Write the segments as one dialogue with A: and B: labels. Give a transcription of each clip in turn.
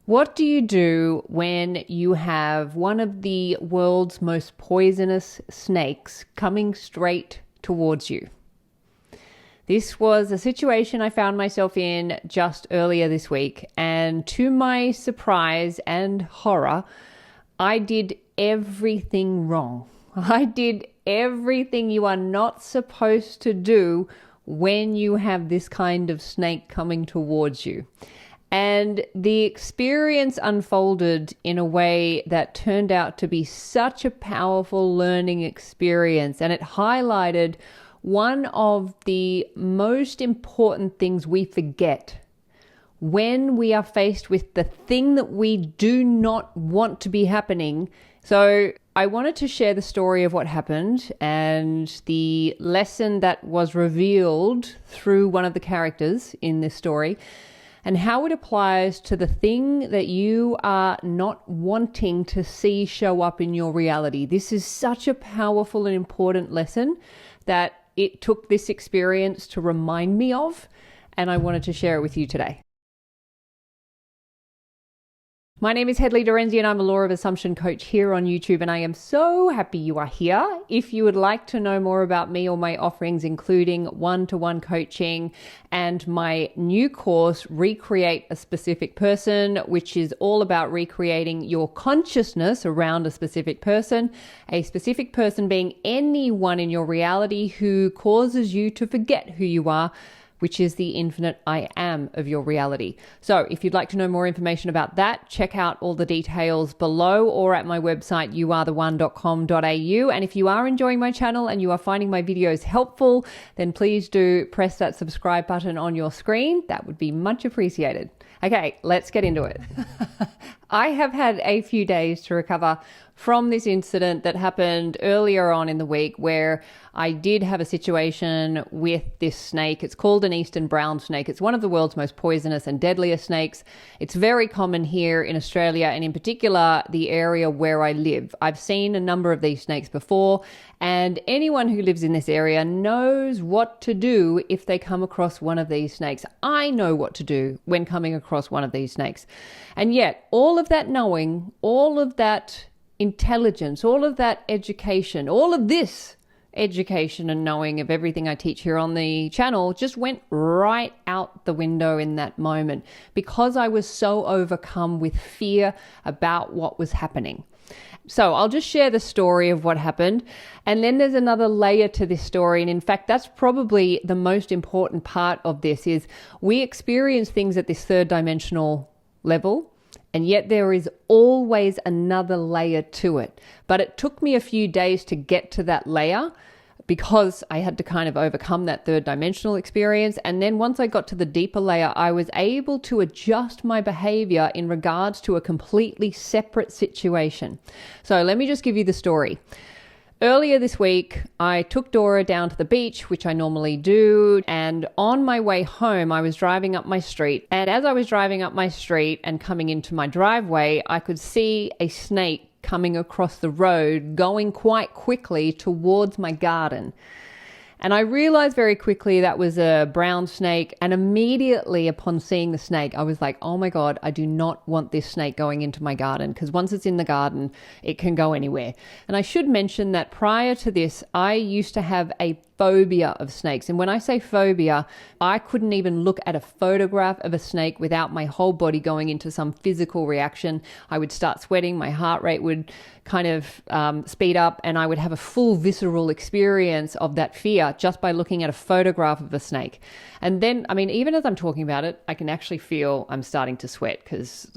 A: What do you do when you have one of the world's most poisonous snakes coming straight towards you? This was a situation I found myself in just earlier this week, and to my surprise and horror, I did everything wrong. I did everything you are not supposed to do when you have this kind of snake coming towards you. And the experience unfolded in a way that turned out to be such a powerful learning experience. And it highlighted one of the most important things we forget when we are faced with the thing that we do not want to be happening. So I wanted to share the story of what happened and the lesson that was revealed through one of the characters in this story, and how it applies to the thing that you are not wanting to see show up in your reality. This is such a powerful and important lesson that it took this experience to remind me of, and I wanted to share it with you today. My name is Hedley and I'm a Law of Assumption coach here on YouTube, and I am so happy you are here. If you would like to know more about me or my offerings, including one-to-one coaching and my new course, Recreate a Specific Person, which is all about recreating your consciousness around a specific person being anyone in your reality who causes you to forget who you are, which is the infinite I am of your reality. So if you'd like to know more information about that, check out all the details below or at my website, youaretheone.com.au. And if you are enjoying my channel and you are finding my videos helpful, then please do press that subscribe button on your screen. That would be much appreciated. Okay, let's get into it. I have had a few days to recover from this incident that happened earlier on in the week, where I did have a situation with this snake. It's called an eastern brown snake. It's one of the world's most poisonous and deadliest snakes. It's very common here in Australia, and in particular, the area where I live. I've seen a number of these snakes before, and anyone who lives in this area knows what to do if they come across one of these snakes. I know what to do when coming across one of these snakes. And yet, all of that knowing, all of that intelligence, all of that education, all of this education and knowing of everything I teach here on the channel just went right out the window in that moment, because I was so overcome with fear about what was happening. So I'll just share the story of what happened. And then there's another layer to this story. And in fact, that's probably the most important part of this, is we experience things at this third dimensional level, and yet there is always another layer to it. But it took me a few days to get to that layer, because I had to kind of overcome that third dimensional experience. And then once I got to the deeper layer, I was able to adjust my behavior in regards to a completely separate situation. So let me just give you the story. Earlier this week, I took Dora down to the beach, which I normally do, and on my way home, I was driving up my street. And as I was driving up my street and coming into my driveway, I could see a snake coming across the road, going quite quickly towards my garden. And I realized very quickly that was a brown snake. And immediately upon seeing the snake, I was like, oh my God, I do not want this snake going into my garden, because once it's in the garden, it can go anywhere. And I should mention that prior to this, I used to have a phobia of snakes. And when I say phobia, I couldn't even look at a photograph of a snake without my whole body going into some physical reaction. I would start sweating, my heart rate would kind of speed up, and I would have a full visceral experience of that fear just by looking at a photograph of a snake. And then, I mean, even as I'm talking about it, I can actually feel I'm starting to sweat, because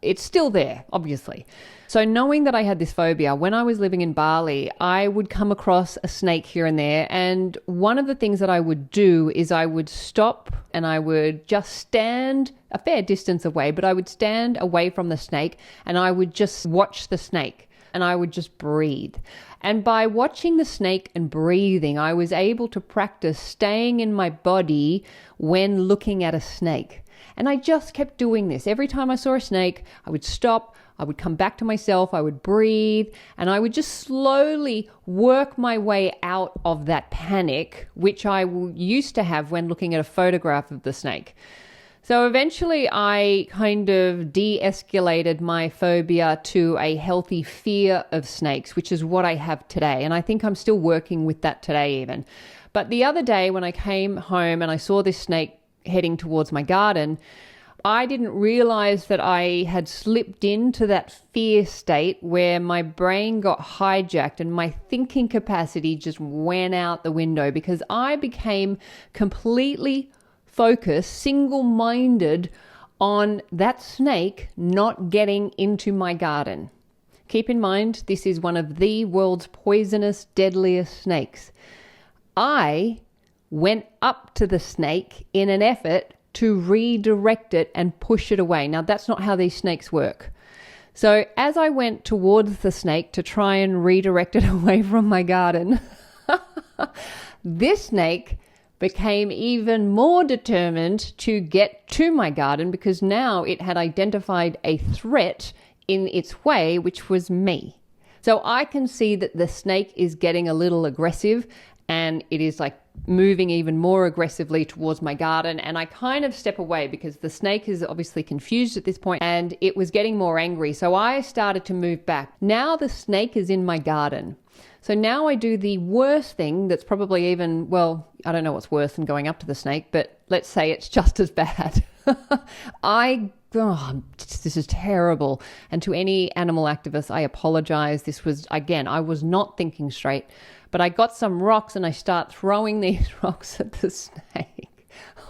A: it's still there, obviously. So knowing that I had this phobia, when I was living in Bali, I would come across a snake here and there. And one of the things that I would do is I would stop and I would just stand a fair distance away, but I would stand away from the snake and I would just watch the snake and I would just breathe. And by watching the snake and breathing, I was able to practice staying in my body when looking at a snake. And I just kept doing this. Every time I saw a snake, I would stop, I would come back to myself, I would breathe, and I would just slowly work my way out of that panic, which I used to have when looking at a photograph of the snake. So eventually I kind of de-escalated my phobia to a healthy fear of snakes, which is what I have today. And I think I'm still working with that today even. But the other day when I came home and I saw this snake heading towards my garden, I didn't realize that I had slipped into that fear state where my brain got hijacked and my thinking capacity just went out the window because I became completely focused, single-minded on that snake not getting into my garden. Keep in mind, this is one of the world's poisonous, deadliest snakes. I went up to the snake in an effort to redirect it and push it away. Now, that's not how these snakes work. So as I went towards the snake to try and redirect it away from my garden, this snake became even more determined to get to my garden because now it had identified a threat in its way, which was me. So I can see that the snake is getting a little aggressive and it is like moving even more aggressively towards my garden. And I kind of step away because the snake is obviously confused at this point and it was getting more angry. So I started to move back. Now the snake is in my garden. So now I do the worst thing that's probably even, well, I don't know what's worse than going up to the snake, but let's say it's just as bad. This is terrible. And to any animal activists, I apologize. This was, again, I was not thinking straight, but I got some rocks and I start throwing these rocks at the snake.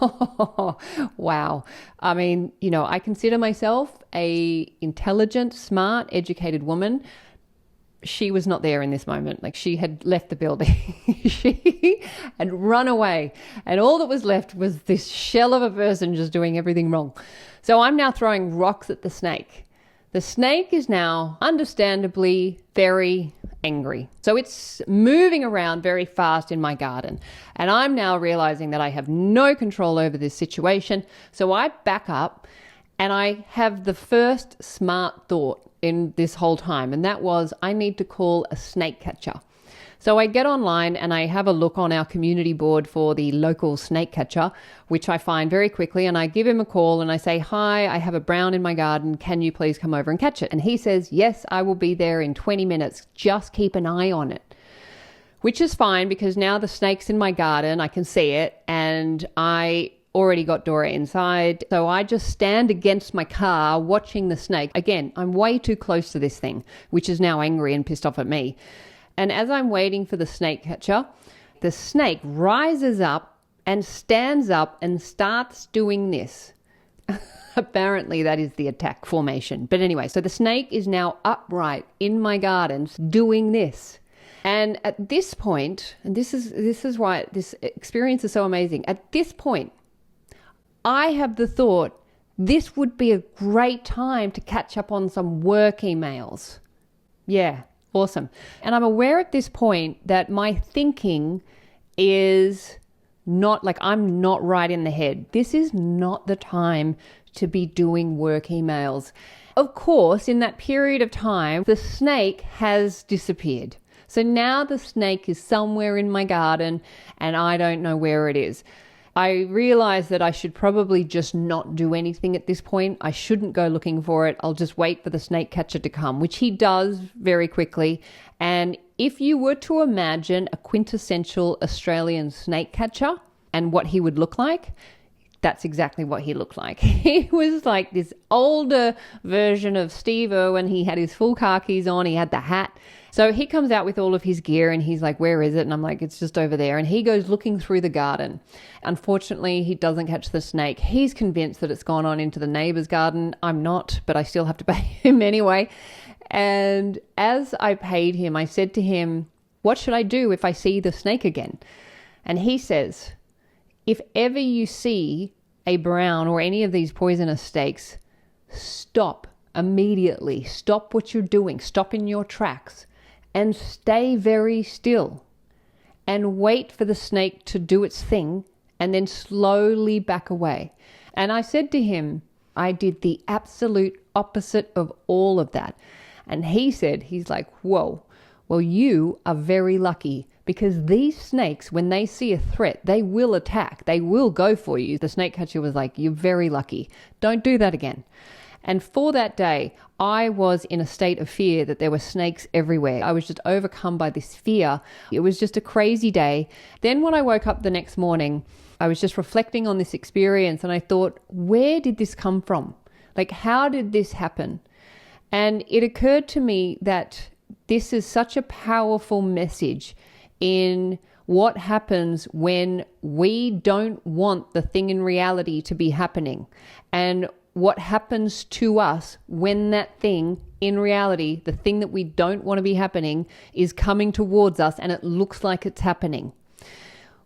A: Oh, wow. I mean, I consider myself a intelligent, smart, educated woman. She was not there in this moment. Like, she had left the building. She had run away. And all that was left was this shell of a person just doing everything wrong. So I'm now throwing rocks at the snake. The snake is now understandably very angry. So it's moving around very fast in my garden. And I'm now realizing that I have no control over this situation. So I back up and I have the first smart thought in this whole time, and that was I need to call a snake catcher. So I get online and I have a look on our community board for the local snake catcher, which I find very quickly, and I give him a call and I say, "Hi, I have a brown in my garden. Can you please come over and catch it?" And he says, "Yes, I will be there in 20 minutes. Just keep an eye on it." Which is fine because now the snake's in my garden, I can see it, and I already got Dora inside. So I just stand against my car watching the snake. Again, I'm way too close to this thing, which is now angry and pissed off at me. And as I'm waiting for the snake catcher, the snake rises up and stands up and starts doing this. Apparently that is the attack formation. But anyway, so the snake is now upright in my gardens doing this. And at this point, and this is why this experience is so amazing. At this point, I have the thought, this would be a great time to catch up on some work emails. Yeah, awesome. And I'm aware at this point that my thinking is not like I'm not right in the head. This is not the time to be doing work emails. Of course, in that period of time, the snake has disappeared. So now the snake is somewhere in my garden and I don't know where it is. I realize that I should probably just not do anything at this point. I shouldn't go looking for it. I'll just wait for the snake catcher to come, which he does very quickly. And if you were to imagine a quintessential Australian snake catcher and what he would look like, that's exactly what he looked like. He was like this older version of Steve Irwin. He had his full khakis on. He had the hat. So he comes out with all of his gear and he's like, "Where is it?" And I'm like, "It's just over there." And he goes looking through the garden. Unfortunately, he doesn't catch the snake. He's convinced that it's gone on into the neighbor's garden. I'm not, but I still have to pay him anyway. And as I paid him, I said to him, "What should I do if I see the snake again?" And he says, "If ever you see a brown or any of these poisonous snakes, stop immediately. Stop what you're doing. Stop in your tracks and stay very still and wait for the snake to do its thing and then slowly back away." And I said to him, I did the absolute opposite of all of that. And he said, he's like, "Whoa, well, you are very lucky because these snakes, when they see a threat, they will attack. They will go for you. The snake catcher was like, you're very lucky. Don't do that again. And for that day, I was in a state of fear that there were snakes everywhere. I was just overcome by this fear. It was just a crazy day. Then when I woke up the next morning, I was just reflecting on this experience and I thought, where did this come from? Like, how did this happen? And it occurred to me that this is such a powerful message in what happens when we don't want the thing in reality to be happening, and what happens to us when that thing in reality, the thing that we don't want to be happening, is coming towards us and it looks like it's happening.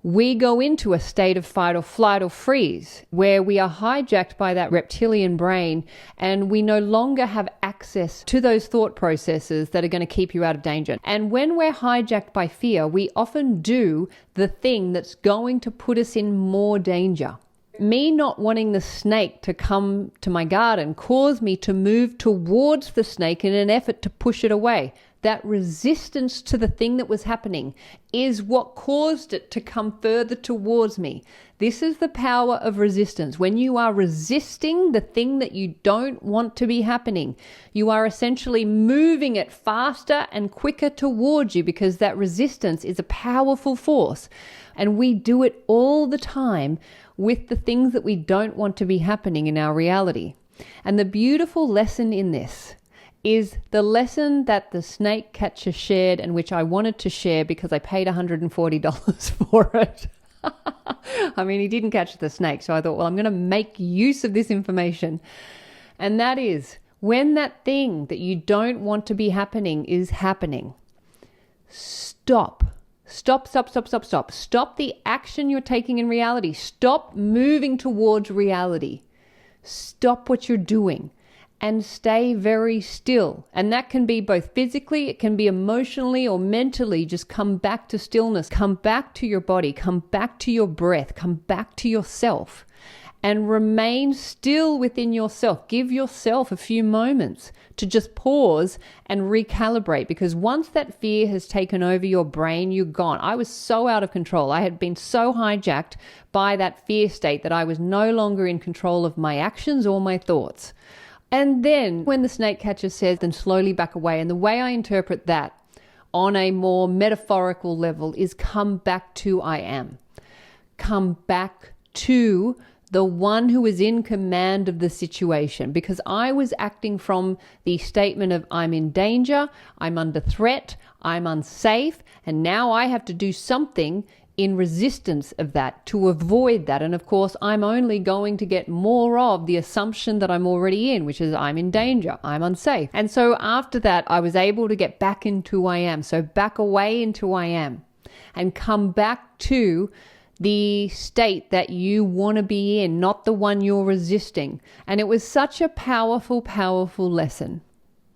A: We go into a state of fight or flight or freeze where we are hijacked by that reptilian brain and we no longer have access to those thought processes that are going to keep you out of danger. And when we're hijacked by fear, we often do the thing that's going to put us in more danger. Me not wanting the snake to come to my garden caused me to move towards the snake in an effort to push it away. That resistance to the thing that was happening is what caused it to come further towards me. This is the power of resistance. When you are resisting the thing that you don't want to be happening, you are essentially moving it faster and quicker towards you, because that resistance is a powerful force. And we do it all the time with the things that we don't want to be happening in our reality. And the beautiful lesson in this is the lesson that the snake catcher shared, and which I wanted to share because I paid $140 for it. I mean, he didn't catch the snake, so I thought, well, I'm going to make use of this information. And that is, when that thing that you don't want to be happening is happening, stop. Stop the action you're taking in reality. Stop moving towards reality. Stop what you're doing and stay very still. And that can be both physically, it can be emotionally or mentally. Just come back to stillness, come back to your body, come back to your breath, come back to yourself, and remain still within yourself. Give yourself a few moments to just pause and recalibrate, because once that fear has taken over your brain, you're gone. I was so out of control. I had been so hijacked by that fear state that I was no longer in control of my actions or my thoughts. And then when the snake catcher says, then slowly back away, and the way I interpret that on a more metaphorical level is come back to I am. Come back to the one who is in command of the situation, because I was acting from the statement of I'm in danger, I'm under threat, I'm unsafe, and now I have to do something in resistance of that to avoid that. And of course, I'm only going to get more of the assumption that I'm already in, which is I'm in danger, I'm unsafe. And so after that, I was able to get back into I am. So back away into I am and come back to the state that you want to be in, not the one you're resisting. And it was such a powerful, powerful lesson.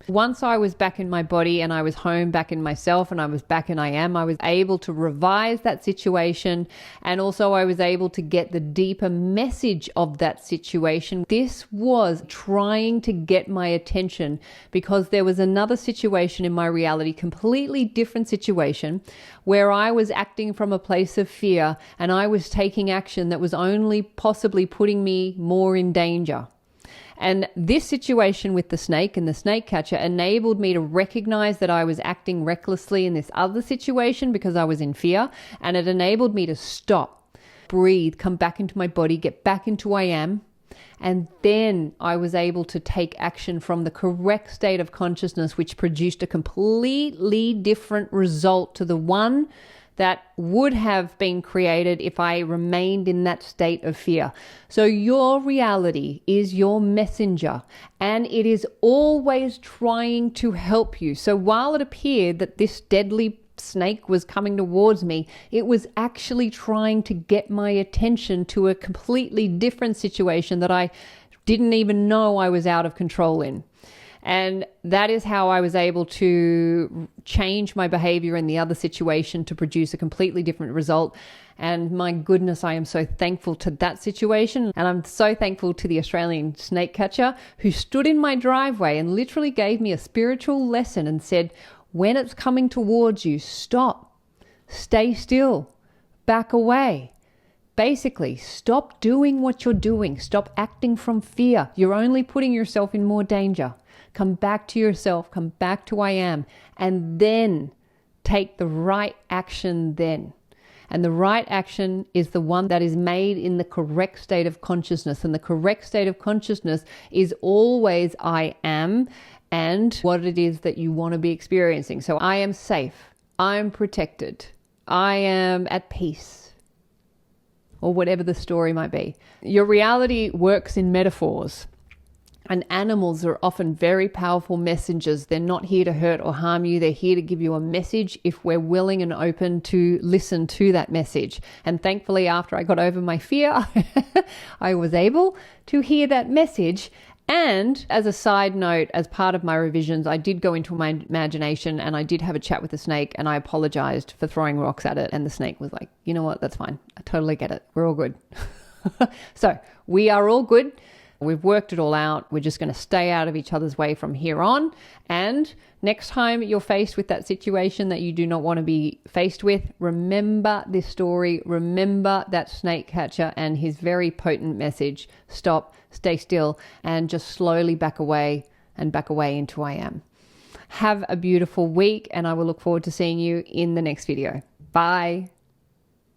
A: Once I was back in my body and I was home back in myself and I was back in I am, I was able to revise that situation, and also I was able to get the deeper message of that situation. This was trying to get my attention because there was another situation in my reality, completely different situation, where I was acting from a place of fear and I was taking action that was only possibly putting me more in danger. And this situation with the snake and the snake catcher enabled me to recognize that I was acting recklessly in this other situation because I was in fear. And it enabled me to stop, breathe, come back into my body, get back into I am. And then I was able to take action from the correct state of consciousness, which produced a completely different result to the one that would have been created if I remained in that state of fear. So your reality is your messenger, and it is always trying to help you. So while it appeared that this deadly snake was coming towards me, it was actually trying to get my attention to a completely different situation that I didn't even know I was out of control in. And that is how I was able to change my behavior in the other situation to produce a completely different result. And my goodness, I am so thankful to that situation. And I'm so thankful to the Australian snake catcher who stood in my driveway and literally gave me a spiritual lesson and said, when it's coming towards you, stop stay still, back away. Basically, stop doing what you're doing. Stop acting from fear. You're only putting yourself in more danger. Come back to yourself. Come back to I am. And then take the right action then. And the right action is the one that is made in the correct state of consciousness. And the correct state of consciousness is always I am and what it is that you want to be experiencing. So I am safe. I'm protected. I am at peace. Or whatever the story might be. Your reality works in metaphors. And animals are often very powerful messengers. They're not here to hurt or harm you. They're here to give you a message if we're willing and open to listen to that message. And thankfully, after I got over my fear, I was able to hear that message. And as a side note, as part of my revisions, I did go into my imagination and I did have a chat with the snake and I apologized for throwing rocks at it. And the snake was like, you know what? That's fine. I totally get it. We're all good. So we are all good. We've worked it all out. We're just going to stay out of each other's way from here on. And next time you're faced with that situation that you do not want to be faced with, remember this story. Remember that snake catcher and his very potent message. Stop, stay still, and just slowly back away into I am. Have a beautiful week, and I will look forward to seeing you in the next video. Bye.